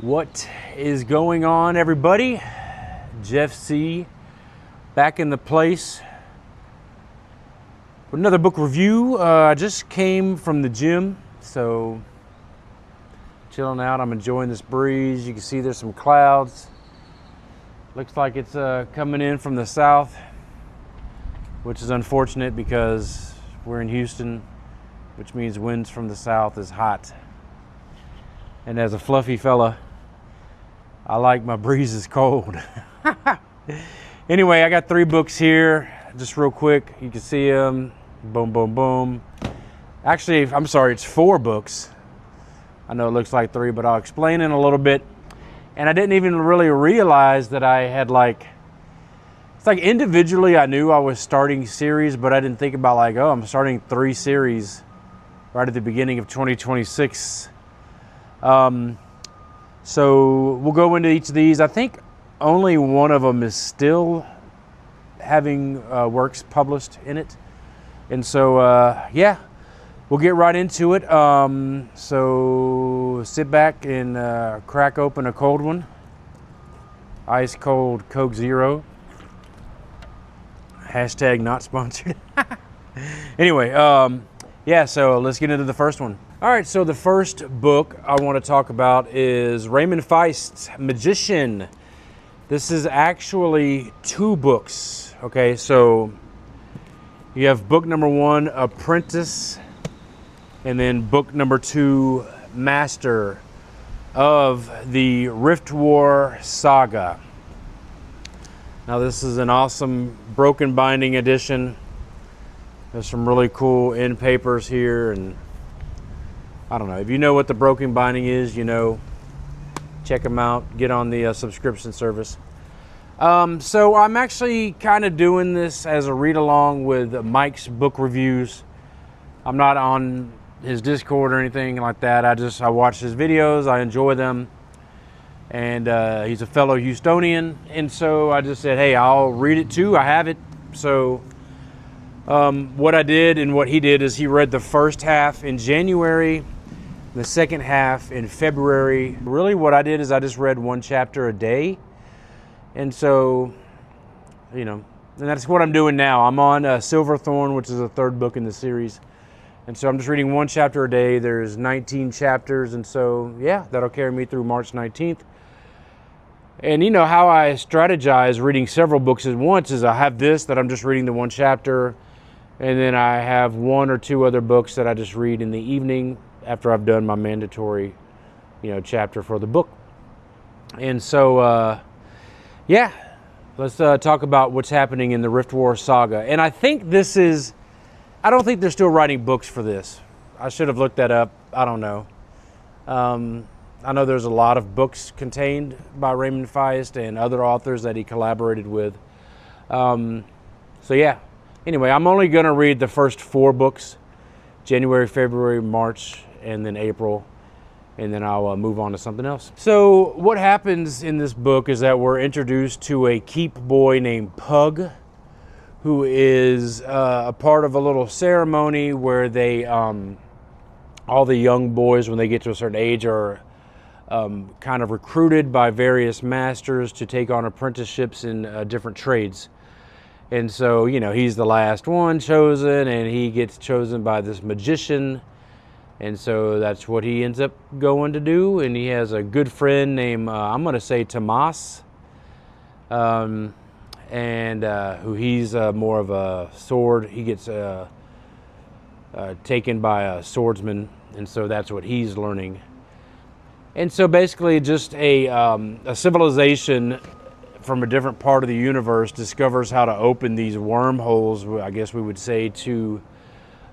What is going on, everybody? Jeff C. back in the place with another book review. I just came from the gym, so chilling out. I'm enjoying this breeze. You can see there's some clouds. Looks like it's coming in from the south, which is unfortunate because we're in Houston, which means winds from the south is hot. And as a fluffy fella, I like my breezes cold. Anyway, I got 3 books here, just real quick. You can see them. Boom, boom, boom. Actually, I'm sorry, it's 4 books. I know it looks like 3, but I'll explain in a little bit. And I didn't even really realize that I had it's like individually I knew I was starting series, but I didn't think about I'm starting 3 series right at the beginning of 2026. So we'll go into each of these. I think only one of them is still having works published in it. And so, yeah, we'll get right into it. So sit back and crack open a cold one. Ice cold Coke Zero. Hashtag not sponsored. Anyway, yeah, so let's get into the first one. All right, so the first book I want to talk about is Raymond Feist's Magician. This is actually 2 books, okay? So you have book number 1, Apprentice, and then book number 2, Master of the Rift War Saga. Now this is an awesome broken binding edition. There's some really cool end papers here, and I don't know, if you know what the broken binding is, check them out, get on the subscription service. So I'm actually kind of doing this as a read along with Mike's book reviews. I'm not on his Discord or anything like that. I watch his videos, I enjoy them. And he's a fellow Houstonian, and so I just said, hey, I'll read it too, I have it. So what I did and what he did is he read the first half in January, the second half in February. Really what I did is I just read 1 chapter a day. And so, and that's what I'm doing now. I'm on Silverthorn, which is the 3rd book in the series. And so I'm just reading 1 chapter a day. There's 19 chapters. And so, yeah, that'll carry me through March 19th. And you know how I strategize reading several books at once is I have this that I'm just reading the 1 chapter. And then I have 1 or 2 other books that I just read in the evening after I've done my mandatory, chapter for the book. And so, yeah, let's talk about what's happening in the Rift War Saga. And I think I don't think they're still writing books for this. I should have looked that up. I don't know. I know there's a lot of books contained by Raymond Feist and other authors that he collaborated with. So yeah, anyway, I'm only going to read the first 4 books, January, February, March, and then April, and then I'll move on to something else. So what happens in this book is that we're introduced to a keep boy named Pug, who is a part of a little ceremony where they, all the young boys, when they get to a certain age, are kind of recruited by various masters to take on apprenticeships in different trades. And so, he's the last one chosen, and he gets chosen by this magician. And so that's what he ends up going to do. And he has a good friend named, I'm going to say Tomas, and who he's more of a sword. He gets taken by a swordsman, and so that's what he's learning. And so basically just a civilization from a different part of the universe discovers how to open these wormholes, I guess we would say, to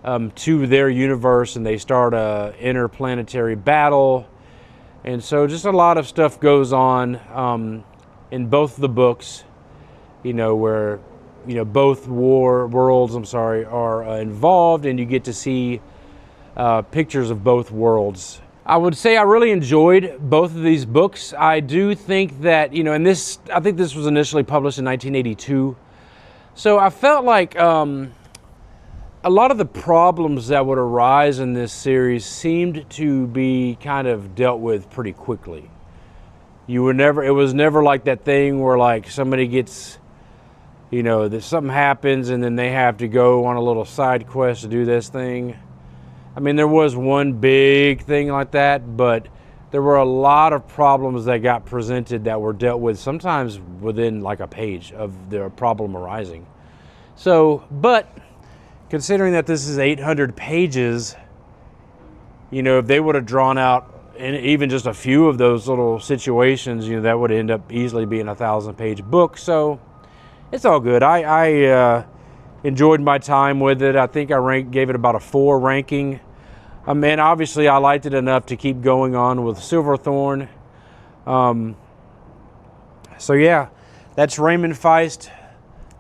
their universe, and they start a interplanetary battle. And so just a lot of stuff goes on in both the books, where both worlds are involved, and you get to see pictures of both worlds. I would say I really enjoyed both of these books. I do think that, I think this was initially published in 1982. So I felt like a lot of the problems that would arise in this series seemed to be kind of dealt with pretty quickly. You were never, it was never like that thing where like somebody gets, you know, that something happens and then they have to go on a little side quest to do this thing. I mean, there was one big thing like that, but there were a lot of problems that got presented that were dealt with sometimes within like a page of the problem arising. So, but considering that this is 800 pages, you know, if they would have drawn out and even just a few of those little situations, you know, that would end up easily being a 1,000-page book. So it's all good. I enjoyed my time with it. I think I gave it about a 4 ranking. And obviously I liked it enough to keep going on with Silverthorn. So yeah, that's Raymond Feist,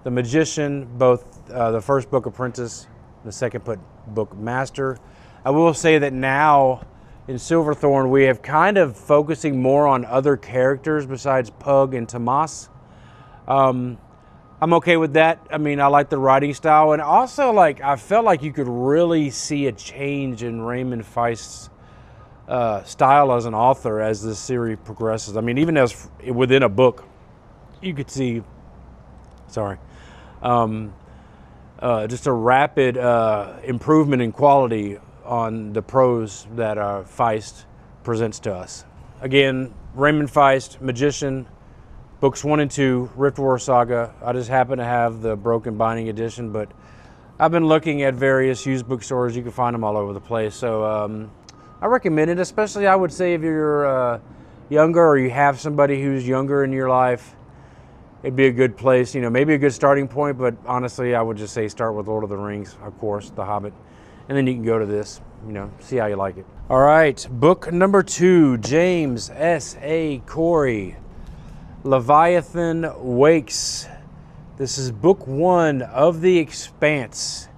The Magician, both the first book Apprentice, the second book Master. I will say that now in Silverthorn we have kind of focusing more on other characters besides Pug and Tomas. I'm okay with that. I mean, I like the writing style, and also like I felt like you could really see a change in Raymond Feist's style as an author as this series progresses. I mean, even as within a book, you could see, just a rapid improvement in quality on the prose that Feist presents to us. Again, Raymond Feist, Magician, Books 1 and 2, Rift War Saga. I just happen to have the broken binding edition, but I've been looking at various used bookstores. You can find them all over the place. So I recommend it, especially I would say if you're younger or you have somebody who's younger in your life. It'd be a good place, you know, maybe a good starting point, but honestly, I would just say start with Lord of the Rings, of course, The Hobbit, and then you can go to this, you know, see how you like it. All right, book number 2, James S.A. Corey, Leviathan Wakes. This is book 1 of The Expanse.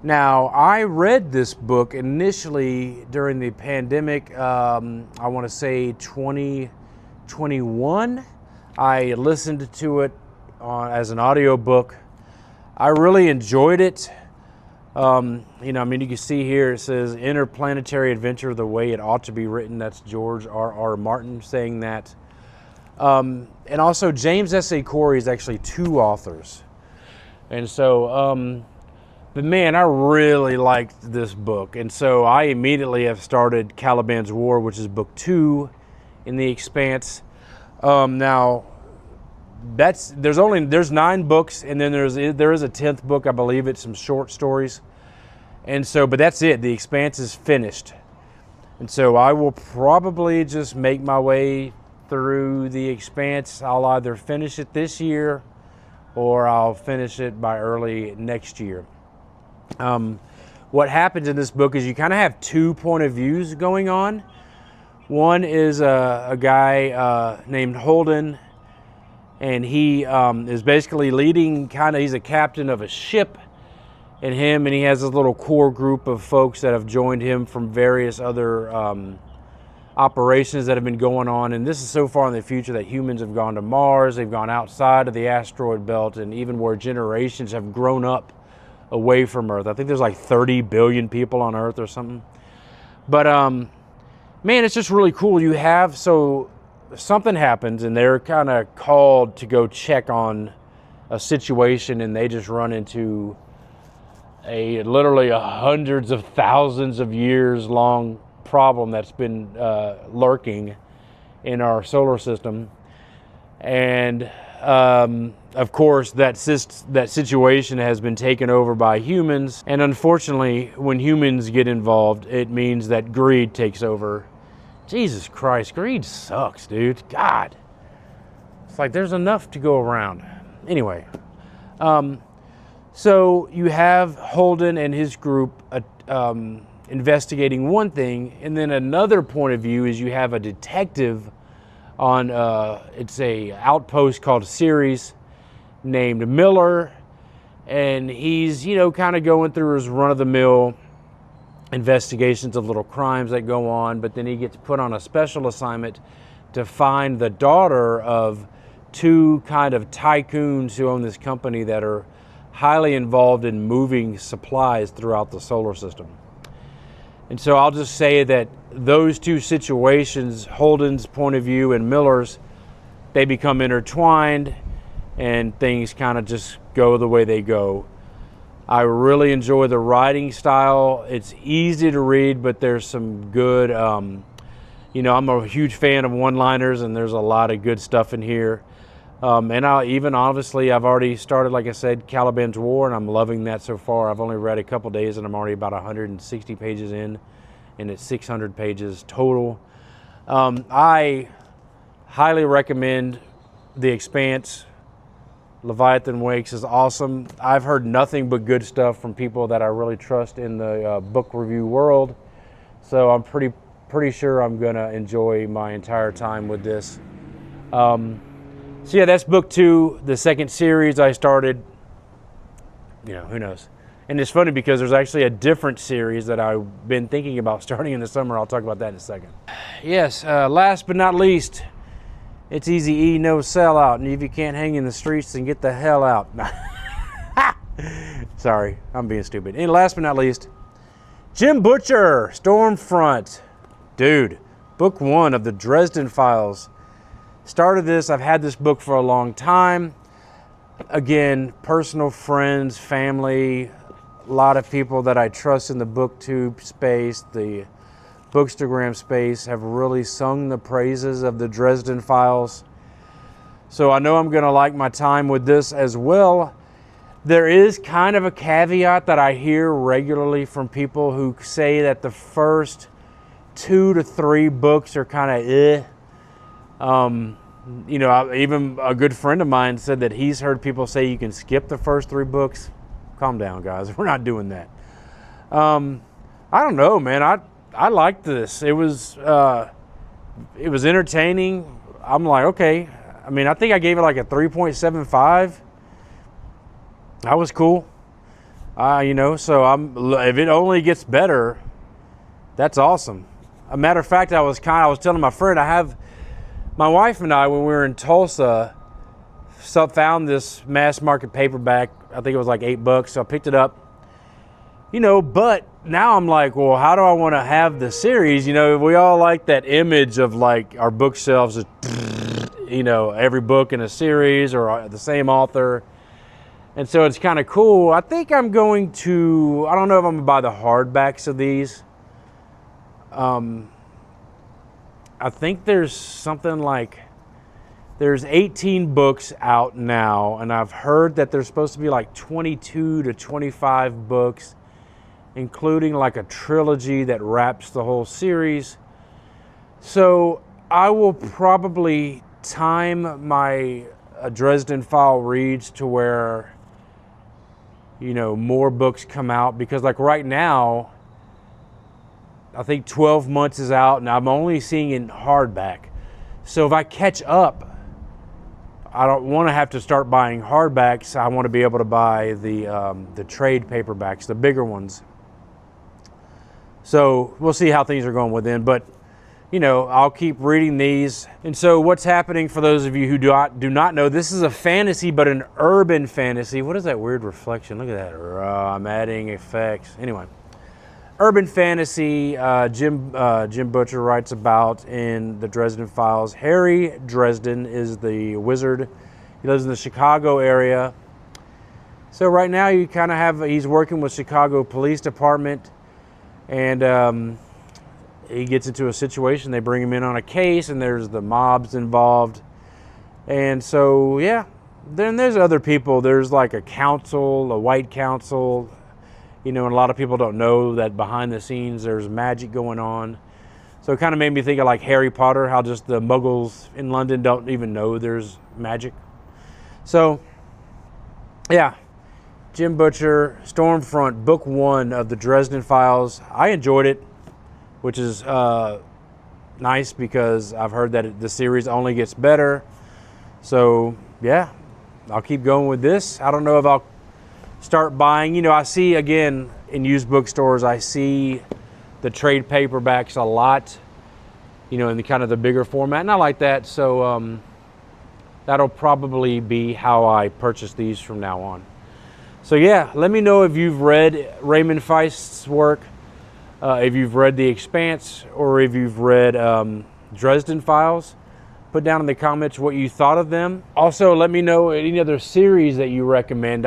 Now, I read this book initially during the pandemic, I want to say 2021. I listened to it as an audio book. I really enjoyed it. You know, I mean, you can see here it says Interplanetary Adventure the way it ought to be written. That's George R.R. Martin saying that. And also James S.A. Corey is actually 2 authors. And so, but man, I really liked this book. And so I immediately have started Caliban's War, which is book 2 in The Expanse. Now, there's 9 books, and then there is a 10th book. I believe it's some short stories. And so, but that's it. The Expanse is finished. And so I will probably just make my way through The Expanse. I'll either finish it this year or I'll finish it by early next year. What happens in this book is you kind of have 2 point of views going on. One is a guy named Holden, and he is basically leading he's a captain of a ship, and he has this little core group of folks that have joined him from various other operations that have been going on. And this is so far in the future that humans have gone to Mars, they've gone outside of the asteroid belt, and even where generations have grown up away from Earth. I think there's like 30 billion people on Earth or something. But man, it's just really cool. So something happens and they're kind of called to go check on a situation, and they just run into literally hundreds of thousands of years long problem that's been lurking in our solar system. And of course that situation has been taken over by humans, and unfortunately when humans get involved, it means that greed takes over. Jesus Christ, greed sucks, dude. God, it's like there's enough to go around. Anyway, so you have Holden and his group investigating one thing, and then another point of view is you have a detective on it's a outpost called Ceres named Miller, and he's, you know, kind of going through his run-of-the-mill investigations of little crimes that go on, but then he gets put on a special assignment to find the daughter of 2 kind of tycoons who own this company that are highly involved in moving supplies throughout the solar system. And so I'll just say that those two situations, Holden's point of view and Miller's, they become intertwined and things kind of just go the way they go. I really enjoy the writing style. It's easy to read, but there's some good, you know, I'm a huge fan of one-liners, and there's a lot of good stuff in here. And obviously, I've already started, like I said, Caliban's War, and I'm loving that so far. I've only read a couple days, and I'm already about 160 pages in, and it's 600 pages total. I highly recommend The Expanse. Leviathan Wakes is awesome. I've heard nothing but good stuff from people that I really trust in the book review world, so I'm pretty sure I'm gonna enjoy my entire time with this. So yeah, that's book 2, the second series I started. You know, who knows? And it's funny because there's actually a different series that I've been thinking about starting in the summer. I'll talk about that in a second. Yes, last but not least, it's Easy E, no sellout. And if you can't hang in the streets, then get the hell out. Sorry, I'm being stupid. And last but not least, Jim Butcher, Stormfront. Dude, book 1 of the Dresden Files. Started this, I've had this book for a long time. Again, personal friends, family, a lot of people that I trust in the booktube space, the bookstagram space, have really sung the praises of the Dresden Files. So I know I'm gonna like my time with this as well. There is kind of a caveat that I hear regularly from people who say that the first 2 to 3 books are kind of you know, even a good friend of mine said that he's heard people say you can skip the first 3 books. Calm down, guys. We're not doing that. I don't know, man. I liked this. It was entertaining. I'm like, okay. I mean, I think I gave it like a 3.75. That was cool. You know, so if it only gets better, that's awesome. A matter of fact, I was telling my friend, my wife and I, when we were in Tulsa, found this mass market paperback. I think it was like $8, so I picked it up. You know, but now I'm like, well, how do I want to have the series? You know, we all like that image of like our bookshelves, you know, every book in a series or the same author. And so it's kind of cool. I think I'm going to, I don't know if I'm going to buy the hardbacks of these. I think there's something like, there's 18 books out now, and I've heard that there's supposed to be like 22 to 25 books, including like a trilogy that wraps the whole series. So I will probably time my Dresden File reads to where, you know, more books come out, because like right now, I think 12 months is out and I'm only seeing it in hardback. So if I catch up, I don't want to have to start buying hardbacks. I want to be able to buy the trade paperbacks, the bigger ones. So we'll see how things are going with them, but you know, I'll keep reading these. And so what's happening, for those of you who do not know, this is a fantasy, but an urban fantasy. What is that weird reflection? Look at that. I'm adding effects. Anyway. Urban fantasy, Jim Butcher writes about in the Dresden Files. Harry Dresden is the wizard. He lives in the Chicago area. So right now you kind of he's working with Chicago Police Department, and he gets into a situation. They bring him in on a case, and there's the mobs involved. And so, yeah, then there's other people. There's like a council, a white council. You know, and a lot of people don't know that behind the scenes there's magic going on. So it kind of made me think of like Harry Potter, how just the muggles in London don't even know there's magic. So, yeah, Jim Butcher, Stormfront, book 1 of the Dresden Files. I enjoyed it, which is nice because I've heard that the series only gets better. So, yeah, I'll keep going with this. I don't know if I'll start buying. You know, I see, again, in used bookstores, I see the trade paperbacks a lot, you know, in the kind of the bigger format, and I like that. So that'll probably be how I purchase these from now on. So yeah, let me know if you've read Raymond Feist's work. If you've read The Expanse or if you've read Dresden Files, put down in the comments what you thought of them. Also, let me know any other series that you recommend.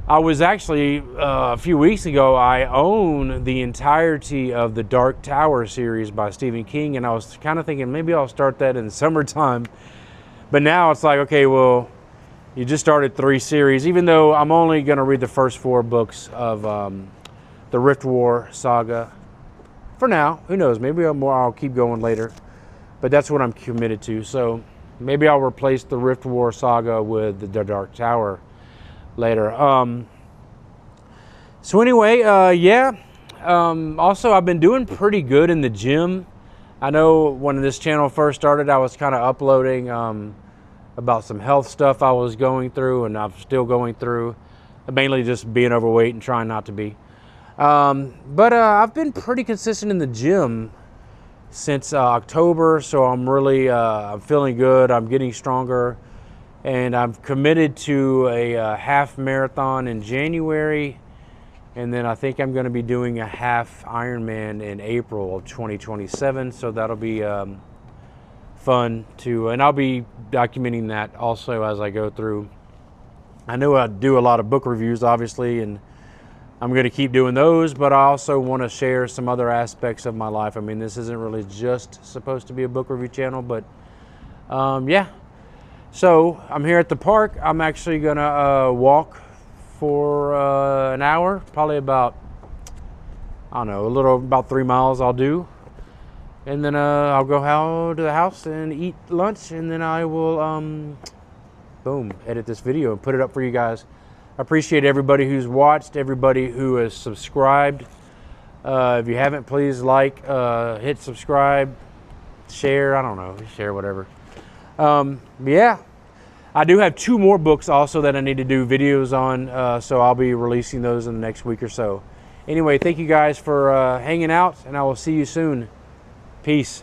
I was actually, a few weeks ago, I own the entirety of the Dark Tower series by Stephen King, and I was kind of thinking maybe I'll start that in the summertime. But now it's like, okay, well, you just started 3 series, even though I'm only going to read the first 4 books of the Rift War saga. For now, who knows, maybe I'll keep going later. But that's what I'm committed to. So maybe I'll replace the Rift War saga with the Dark Tower later. So anyway, yeah. Also, I've been doing pretty good in the gym. I know when this channel first started, I was kind of uploading about some health stuff I was going through, and I'm still going through. Mainly just being overweight and trying not to be. But I've been pretty consistent in the gym since October, so I'm really I'm feeling good. I'm getting stronger. And I'm committed to a half marathon in January, and then I think I'm going to be doing a half Ironman in April of 2027. So that'll be fun too, and I'll be documenting that also as I go through. I know I do a lot of book reviews, obviously, and I'm going to keep doing those. But I also want to share some other aspects of my life. I mean, this isn't really just supposed to be a book review channel, but yeah. So I'm here at the park. I'm actually gonna walk for an hour, probably about, I don't know, about 3 miles I'll do. And then I'll go out to the house and eat lunch, and then I will, boom, edit this video and put it up for you guys. I appreciate everybody who's watched, everybody who has subscribed. If you haven't, please like, hit subscribe, share, I don't know, share whatever. Yeah, I do have 2 more books also that I need to do videos on, so I'll be releasing those in the next week or so. Anyway, thank you guys for hanging out, and I will see you soon. Peace.